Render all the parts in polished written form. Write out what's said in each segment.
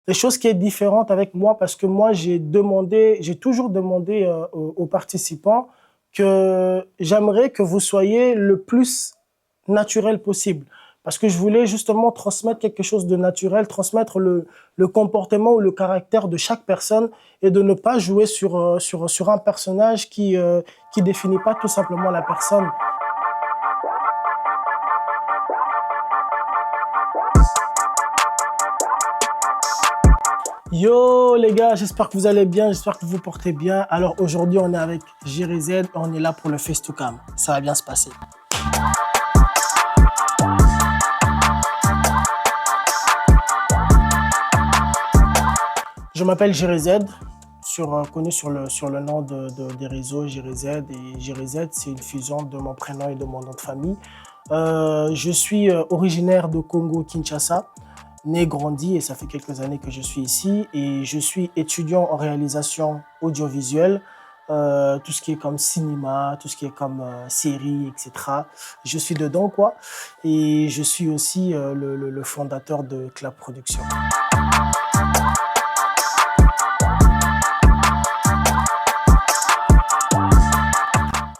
Les choses qui est différente avec moi, parce que moi, j'ai toujours demandé aux participants que j'aimerais que vous soyez le plus naturel possible. Parce que je voulais justement transmettre quelque chose de naturel, transmettre le comportement ou le caractère de chaque personne et de ne pas jouer sur un personnage qui définit pas tout simplement la personne. Yo les gars, j'espère que vous allez bien, j'espère que vous portez bien. Alors aujourd'hui, on est avec JRZ, on est là pour le Face to Cam. Ça va bien se passer. Je m'appelle JRZ, connu sur le nom des réseaux JRZ. Et JRZ, c'est une fusion de mon prénom et de mon nom de famille. Je suis originaire de Congo-Kinshasa, né, grandi, et ça fait quelques années que je suis ici. Et je suis étudiant en réalisation audiovisuelle, tout ce qui est comme cinéma, tout ce qui est comme série, etc. Je suis dedans, quoi. Et je suis aussi le fondateur de Clap Productions.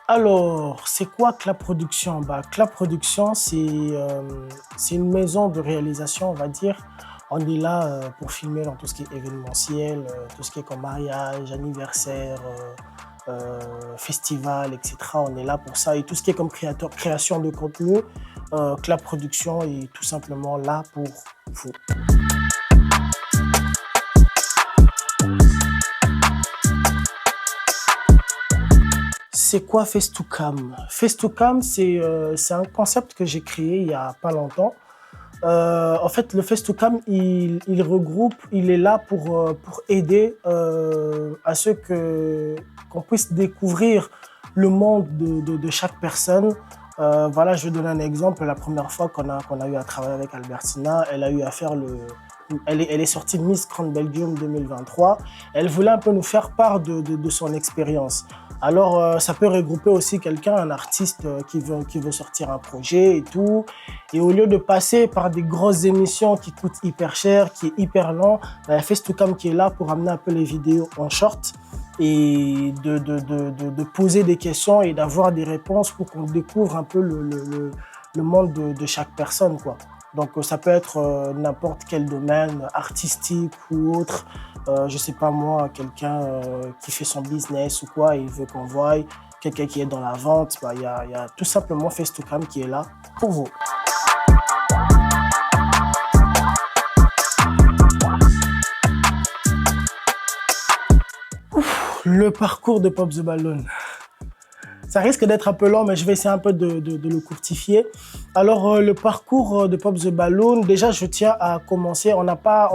Alors, c'est quoi Clap Production? Clap Production, c'est une maison de réalisation, on va dire. On est là pour filmer dans tout ce qui est événementiel, tout ce qui est comme mariage, anniversaire, festival, etc. On est là pour ça. Et tout ce qui est comme création de contenu, Clap Production est tout simplement là pour vous. C'est quoi Face to Cam? Face to Cam, c'est un concept que j'ai créé il y a pas longtemps. En fait, le Face to Cam, il regroupe, il est là pour aider à ce qu'on puisse découvrir le monde de chaque personne. Voilà, je vais donner un exemple. La première fois qu'on a eu à travailler avec Albertina, elle a eu à faire elle est sortie Miss Grand Belgium 2023. Elle voulait un peu nous faire part de son expérience. Alors, ça peut regrouper aussi quelqu'un, un artiste qui veut sortir un projet et tout. Et au lieu de passer par des grosses émissions qui coûtent hyper cher, qui est hyper lent, il y a Face to Cam qui est là pour amener un peu les vidéos en short et de poser des questions et d'avoir des réponses pour qu'on découvre un peu le monde de chaque personne, quoi. Donc, ça peut être n'importe quel domaine, artistique ou autre. Je sais pas moi, quelqu'un qui fait son business ou quoi, et il veut qu'on voie, quelqu'un qui est dans la vente, il y a tout simplement Face to Cam qui est là pour vous. Le parcours de Pop the Balloon. Ça risque d'être un peu long, mais je vais essayer un peu de le courtifier. Alors, le parcours de Pop the Balloon, déjà, je tiens à commencer. On n'a pas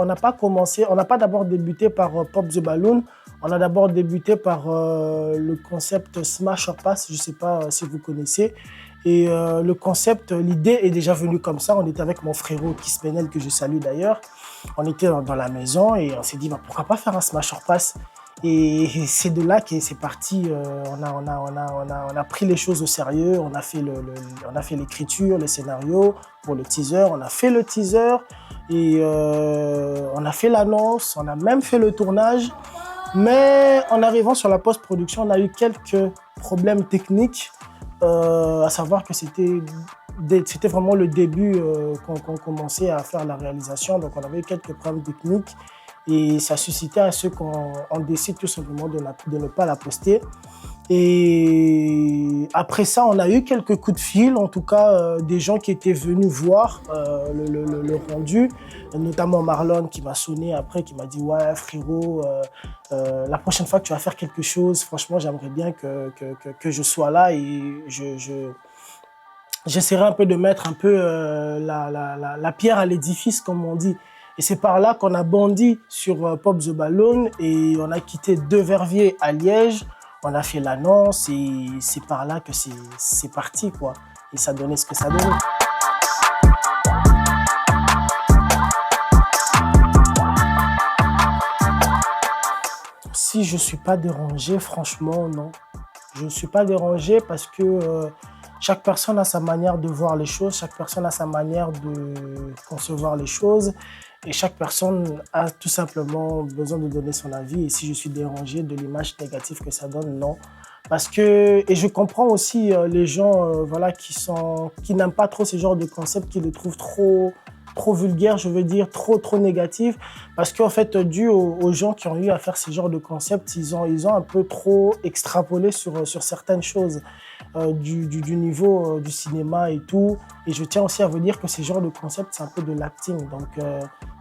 d'abord débuté par Pop the Balloon. On a d'abord débuté par le concept Smash or Pass. Je ne sais pas si vous connaissez. Et le concept, l'idée est déjà venue comme ça. On était avec mon frérot Kiss Penel, que je salue d'ailleurs. On était dans la maison et on s'est dit, pourquoi pas faire un Smash or Pass? Et c'est de là que c'est parti. On a pris les choses au sérieux. On a fait l'écriture, les scénarios pour le teaser. On a fait le teaser et on a fait l'annonce. On a même fait le tournage. Mais en arrivant sur la post-production, on a eu quelques problèmes techniques. À savoir que c'était vraiment le début qu'on commençait à faire la réalisation. Donc on avait eu quelques problèmes techniques. Et ça suscitait à ce qu'on décide tout simplement de ne pas la poster. Et après ça, on a eu quelques coups de fil, en tout cas des gens qui étaient venus voir le rendu, notamment Marlon qui m'a sonné après, qui m'a dit « Ouais frérot, la prochaine fois que tu vas faire quelque chose, franchement j'aimerais bien que je sois là et j'essaierai un peu de mettre un peu la pierre à l'édifice comme on dit ». Et c'est par là qu'on a bondi sur Pop the Balloon et on a quitté Deux-Verviers à Liège. On a fait l'annonce et c'est par là que c'est parti, quoi. Et ça donnait ce que ça donnait. Si je suis pas dérangé, franchement, non. Je ne suis pas dérangé parce que chaque personne a sa manière de voir les choses, chaque personne a sa manière de concevoir les choses. Et chaque personne a tout simplement besoin de donner son avis. Et si je suis dérangé de l'image négative que ça donne, non. Parce que, et je comprends aussi les gens voilà, qui n'aiment pas trop ce genre de concept, qui le trouvent trop vulgaire, je veux dire, trop négatif. Parce qu'en fait, dû aux gens qui ont eu à faire ce genre de concept, ils ont un peu trop extrapolé sur certaines choses du niveau du cinéma et tout. Et je tiens aussi à vous dire que ce genre de concept, c'est un peu de l'acting. Donc,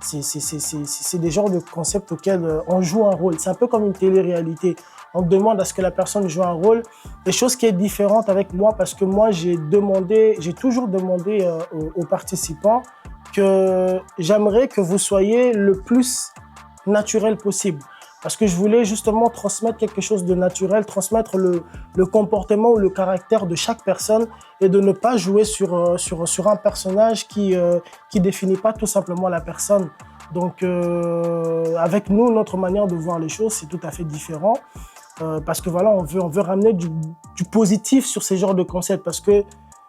c'est des genres de concepts auxquels on joue un rôle. C'est un peu comme une télé-réalité. On demande à ce que la personne joue un rôle. Des choses qui est différente avec moi parce que moi, j'ai toujours demandé aux participants que j'aimerais que vous soyez le plus naturel possible. Parce que je voulais justement transmettre quelque chose de naturel, transmettre le comportement ou le caractère de chaque personne et de ne pas jouer sur un personnage qui définit pas tout simplement la personne. Donc, avec nous, notre manière de voir les choses, c'est tout à fait différent. Parce que voilà, on veut ramener du positif sur ces genres de concepts. Parce que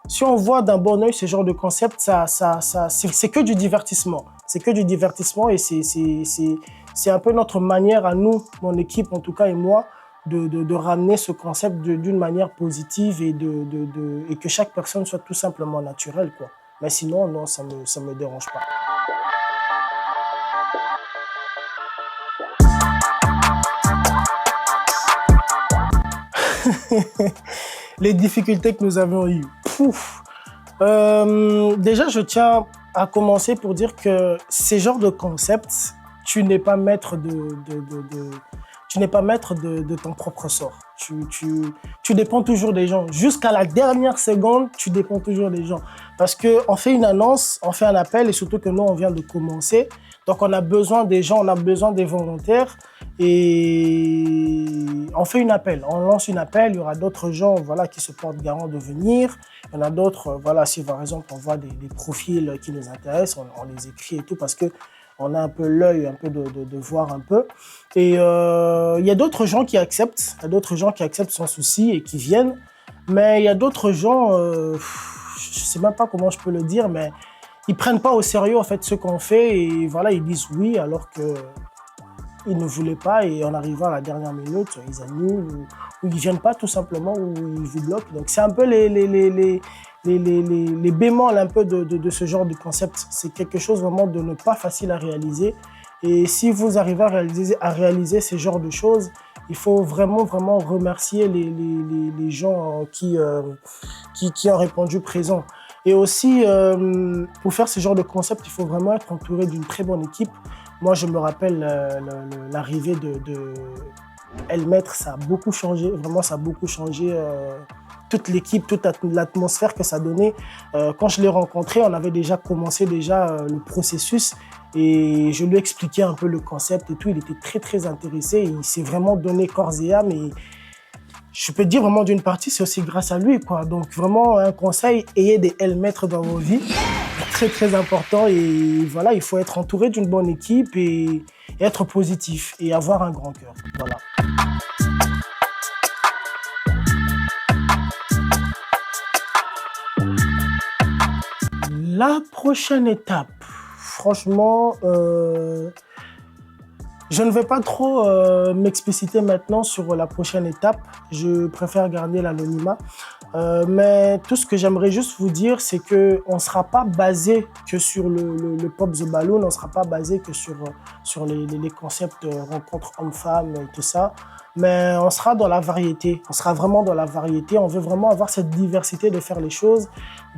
si on voit d'un bon œil ce genre de concept, c'est que du divertissement. C'est que du divertissement et c'est un peu notre manière à nous, mon équipe en tout cas et moi, de ramener ce concept d'une manière positive et que chaque personne soit tout simplement naturelle, quoi. Mais sinon, non, ça me dérange pas. Les difficultés que nous avons eues. Déjà, je tiens à commencer pour dire que ces genres de concepts, tu n'es pas maître de ton propre sort. Tu dépends toujours des gens. Jusqu'à la dernière seconde, tu dépends toujours des gens. Parce qu'on fait une annonce, on fait un appel et surtout que nous, on vient de commencer. Donc, on a besoin des gens, on a besoin des volontaires et on fait un appel. On lance un appel, il y aura d'autres gens voilà, qui se portent garant de venir. Il y en a d'autres, voilà, si par exemple on voit des profils qui nous intéressent, on les écrit et tout parce que on a un peu l'œil un peu de voir un peu. Et il y a d'autres gens qui acceptent, sans souci et qui viennent. Mais il y a d'autres gens, je sais même pas comment je peux le dire, mais ils prennent pas au sérieux en fait ce qu'on fait et voilà, ils disent oui alors que ils ne voulaient pas et en arrivant à la dernière minute, ils annulent ou ils viennent pas tout simplement ou ils vous bloquent. Donc c'est un peu les bémols un peu de ce genre de concept. C'est quelque chose vraiment de ne pas facile à réaliser. Et si vous arrivez à réaliser ce genre de choses, il faut vraiment remercier les gens qui ont répondu présent. Et aussi, pour faire ce genre de concept, il faut vraiment être entouré d'une très bonne équipe. Moi, je me rappelle l'arrivée de Elmaître, ça a beaucoup changé. Vraiment, ça a beaucoup changé toute l'équipe, toute l'atmosphère que ça donnait. Quand je l'ai rencontré, on avait déjà commencé le processus et je lui ai expliqué un peu le concept et tout. Il était très intéressé. Et il s'est vraiment donné corps et âme. Et je peux dire vraiment d'une partie, c'est aussi grâce à lui, quoi. Donc vraiment, un conseil, ayez des Elmaîtres dans vos vies. Très important et voilà, il faut être entouré d'une bonne équipe et être positif et avoir un grand cœur. Voilà. La prochaine étape, franchement, je ne vais pas trop m'expliciter maintenant sur la prochaine étape. Je préfère garder l'anonymat. Mais tout ce que j'aimerais juste vous dire, c'est qu'on ne sera pas basé que sur le Pop the Balloon, on ne sera pas basé que sur les concepts de rencontres hommes-femmes et tout ça. Mais on sera dans la variété, on sera vraiment dans la variété. On veut vraiment avoir cette diversité de faire les choses.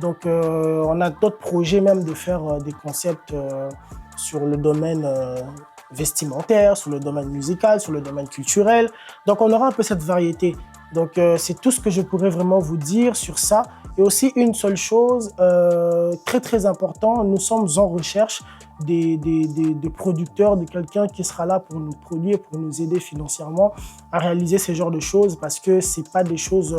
Donc, on a d'autres projets même de faire des concepts sur le domaine vestimentaire, sur le domaine musical, sur le domaine culturel. Donc, on aura un peu cette variété. Donc, c'est tout ce que je pourrais vraiment vous dire sur ça. Et aussi, une seule chose, très important, nous sommes en recherche des producteurs, de quelqu'un qui sera là pour nous produire, pour nous aider financièrement à réaliser ce genre de choses parce que ce n'est pas des choses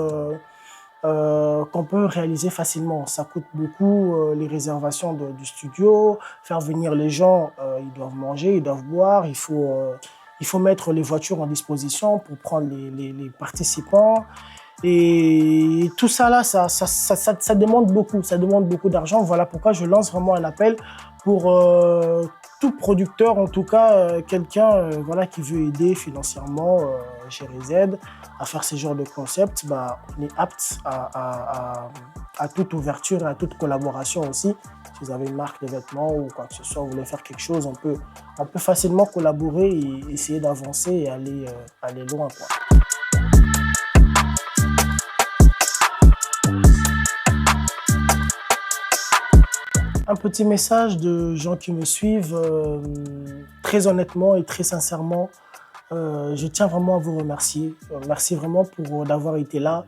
qu'on peut réaliser facilement. Ça coûte beaucoup, les réservations du studio, faire venir les gens, ils doivent manger, ils doivent boire, il faut mettre les voitures en disposition pour prendre les participants. Et tout ça là, ça demande beaucoup d'argent. Voilà pourquoi je lance vraiment un appel pour tout producteur, en tout cas quelqu'un voilà, qui veut aider financièrement GRZ à faire ce genre de concept, bah, on est apte à toute ouverture et à toute collaboration aussi. Si vous avez une marque de vêtements ou quoi que ce soit, vous voulez faire quelque chose, on peut facilement collaborer et essayer d'avancer et aller loin, quoi. Un petit message de gens qui me suivent, très honnêtement et très sincèrement, je tiens vraiment à vous remercier. Merci vraiment pour d'avoir été là.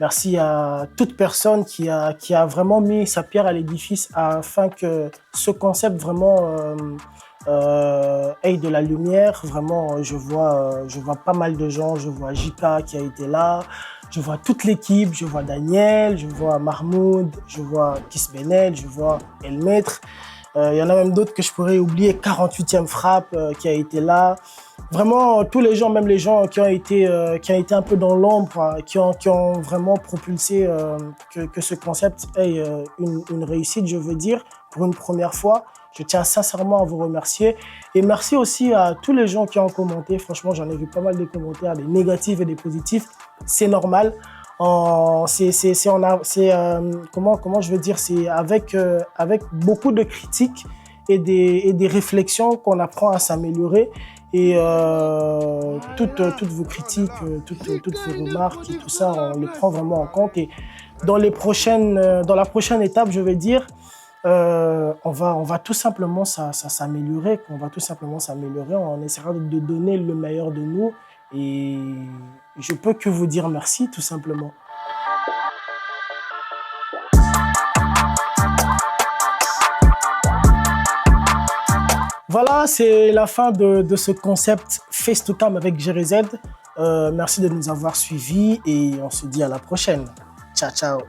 Merci à toute personne qui a vraiment mis sa pierre à l'édifice afin que ce concept vraiment ait de la lumière. Vraiment, je vois pas mal de gens. Je vois Jika qui a été là. Je vois toute l'équipe. Je vois Daniel, je vois Mahmoud, je vois Kiss Benel, je vois El Maître. Il y en a même d'autres que je pourrais oublier. 48e Frappe qui a été là. Vraiment, tous les gens, même les gens qui ont été un peu dans l'ombre, qui ont vraiment propulsé que ce concept ait une réussite, je veux dire, pour une première fois. Je tiens sincèrement à vous remercier. Et merci aussi à tous les gens qui ont commenté. Franchement, j'en ai vu pas mal de commentaires, des négatifs et des positifs. C'est normal. Comment je veux dire, c'est avec beaucoup de critiques et des réflexions qu'on apprend à s'améliorer. Et toutes vos critiques, toutes vos remarques et tout ça, on les prend vraiment en compte. Et dans la prochaine étape, je vais dire, on va tout simplement s'améliorer. On va tout simplement s'améliorer. On essaiera de donner le meilleur de nous. Et je peux que vous dire merci, tout simplement. Voilà, c'est la fin de ce concept Face to Cam avec GRZ. Merci de nous avoir suivis et on se dit à la prochaine. Ciao, ciao.